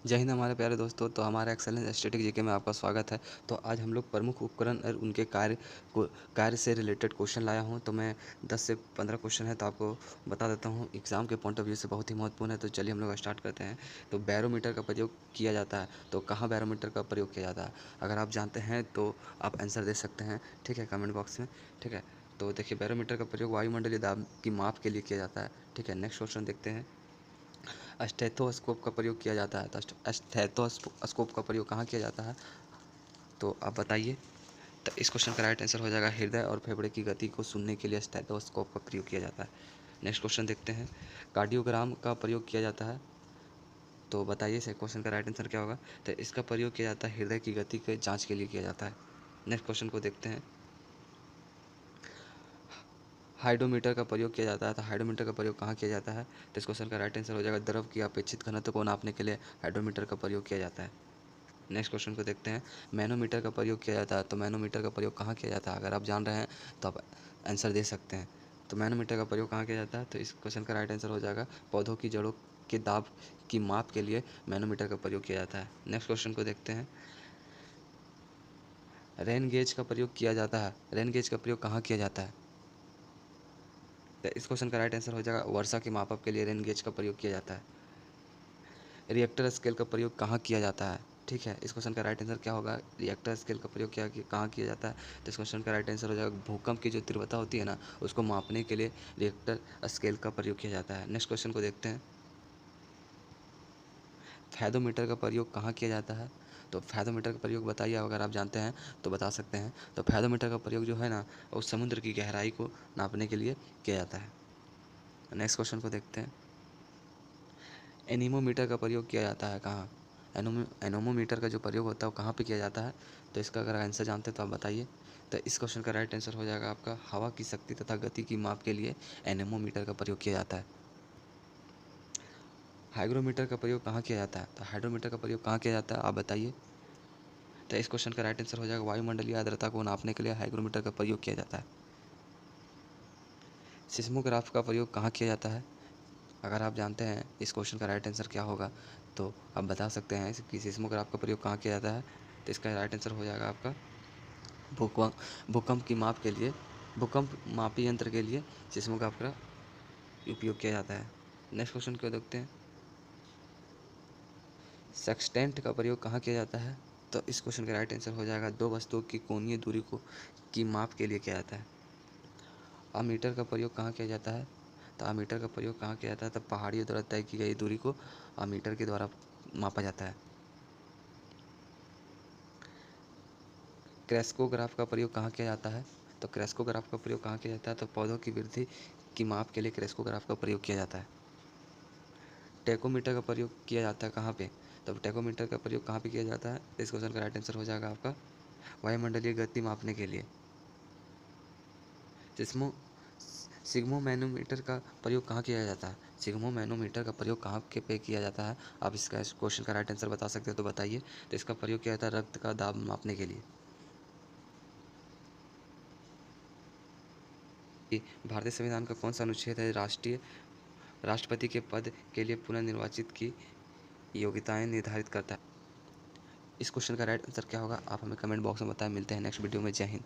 जय हिंद हमारे प्यारे दोस्तों। तो हमारे एक्सेलेंस स्टैटिक जीके में आपका स्वागत है। तो आज हम लोग प्रमुख उपकरण और उनके कार्य से रिलेटेड क्वेश्चन लाया हूं। तो मैं 10 से 15 क्वेश्चन है तो आपको बता देता हूं। एग्ज़ाम के पॉइंट ऑफ व्यू से बहुत ही महत्वपूर्ण है। तो चलिए हम लोग स्टार्ट करते हैं। तो बैरोमीटर का प्रयोग किया जाता है, तो कहाँ बैरोमीटर का प्रयोग किया जाता है? अगर आप जानते हैं तो आप आंसर दे सकते हैं, ठीक है, कमेंट बॉक्स में। ठीक है, तो देखिए बैरोमीटर का प्रयोग वायुमंडलीय दाब की माप के लिए किया जाता है। ठीक है, नेक्स्ट क्वेश्चन देखते हैं। स्टेथोस्कोप का प्रयोग किया जाता है, तो स्टेथोस्कोप का प्रयोग कहाँ किया जाता है? तो आप बताइए। तो इस क्वेश्चन का राइट आंसर हो जाएगा हृदय और फेफड़े की गति को सुनने के लिए स्टेथोस्कोप का प्रयोग किया जाता है। नेक्स्ट क्वेश्चन देखते हैं। कार्डियोग्राम का प्रयोग किया जाता है, तो बताइए इस क्वेश्चन का राइट आंसर क्या होगा? तो इसका प्रयोग किया जाता है हृदय की गति के जाँच के लिए किया जाता है। नेक्स्ट क्वेश्चन को देखते हैं। हाइड्रोमीटर का प्रयोग किया जाता है, तो हाइड्रोमीटर का प्रयोग कहाँ किया जाता है? तो इस क्वेश्चन का राइट आंसर हो जाएगा द्रव की अपेक्षित घनत्व को नापने के लिए हाइड्रोमीटर का प्रयोग किया जाता है। नेक्स्ट क्वेश्चन को देखते हैं। मैनोमीटर का प्रयोग किया जाता है, तो मैनोमीटर का प्रयोग कहाँ किया जाता है? अगर आप जान रहे हैं तो आप आंसर दे सकते हैं। तो मैनोमीटर का प्रयोग कहाँ किया जाता है? तो इस क्वेश्चन का राइट आंसर हो जाएगा पौधों की जड़ों के दाब की माप के लिए मैनोमीटर का प्रयोग किया जाता है। नेक्स्ट क्वेश्चन को देखते हैं। रेन गेज का प्रयोग किया जाता है, रेन गेज का प्रयोग कहाँ किया जाता है? तो इस क्वेश्चन का राइट आंसर हो जाएगा वर्षा के मापक के लिए रेन गेज का प्रयोग किया जाता है। रिएक्टर स्केल का प्रयोग कहाँ किया जाता है? ठीक है, इस क्वेश्चन का राइट आंसर क्या होगा? रिएक्टर स्केल का प्रयोग कहाँ किया जाता है? तो इस क्वेश्चन का राइट आंसर हो जाएगा भूकंप की जो तीव्रता होती है ना, उसको मापने के लिए रिएक्टर स्केल का प्रयोग किया जाता है। नेक्स्ट क्वेश्चन को देखते हैं। फैदोमीटर का प्रयोग कहाँ किया जाता है? तो फैदोमीटर का प्रयोग बताइए, अगर आप जानते हैं तो बता सकते हैं। तो फैदोमीटर का प्रयोग जो है ना, वो समुद्र की गहराई को नापने के लिए किया जाता है। नेक्स्ट क्वेश्चन को देखते हैं। एनीमोमीटर का प्रयोग किया जाता है कहाँ? एनोमोमीटर का जो प्रयोग होता है वो कहाँ पे किया जाता है? तो इसका अगर आंसर जानते हैं तो आप बताइए। तो इस क्वेश्चन का राइट आंसर हो जाएगा आपका हवा की शक्ति तथा गति की माप के लिए एनेमोमीटर का प्रयोग किया जाता है। हाइग्रोमीटर का प्रयोग कहाँ किया जाता है? तो हाइड्रोमीटर का प्रयोग कहाँ किया जाता है, आप बताइए। तो इस क्वेश्चन का राइट आंसर हो जाएगा वायुमंडलीय आर्द्रता को नापने के लिए हाइग्रोमीटर का प्रयोग किया जाता है। सिस्मोग्राफ का प्रयोग कहाँ किया जाता है? अगर आप जानते हैं इस क्वेश्चन का राइट आंसर क्या होगा तो आप बता सकते हैं कि सिस्मोग्राफ का प्रयोग कहाँ किया जाता है। तो इसका राइट आंसर हो जाएगा आपका भूकंप भूकंप की माप के लिए, भूकंप मापी यंत्र के लिए सिस्मोग्राफ का उपयोग किया जाता है। नेक्स्ट क्वेश्चन को देखते हैं। सेक्सटेंट का प्रयोग कहाँ किया जाता है? तो इस क्वेश्चन का राइट आंसर हो जाएगा दो वस्तुओं की कोणीय दूरी को की माप के लिए किया जाता है। अमीटर का प्रयोग कहाँ किया जाता है? तो अमीटर का प्रयोग कहाँ किया जाता है? तो पहाड़ियों द्वारा तय की गई दूरी को अमीटर के द्वारा मापा जाता है। क्रेस्कोग्राफ का प्रयोग कहाँ किया जाता है? तो क्रेस्कोग्राफ का प्रयोग कहाँ किया जाता है? तो पौधों की वृद्धि की माप के लिए क्रेस्कोग्राफ का प्रयोग किया जाता है। टेकोमीटर का प्रयोग किया जाता है कहाँ पे? तो टेकोमीटर का प्रयोग कहाँ पे किया जाता है? इस क्वेश्चन का राइट आंसर हो जाएगा आपका वायुमंडलीय गति मापने के लिए। सिस्मो सिग्मो मैनोमीटर का प्रयोग कहाँ किया जाता है? सिग्मो मैनोमीटर का प्रयोग कहाँ के पे किया जाता है? आप इसका इस क्वेश्चन का राइट आंसर बता सकते हो तो बताइए। तो इसका प्रयोग किया जाता है रक्त का दाब मापने के लिए। कि भारतीय संविधान का कौन सा अनुच्छेद है राष्ट्रपति के पद के लिए पुनर्निर्वाचित की योग्यताएं निर्धारित करता है? इस क्वेश्चन का राइट आंसर क्या होगा? आप हमें कमेंट बॉक्स में बताएं। मिलते हैं नेक्स्ट वीडियो में। जय हिंद।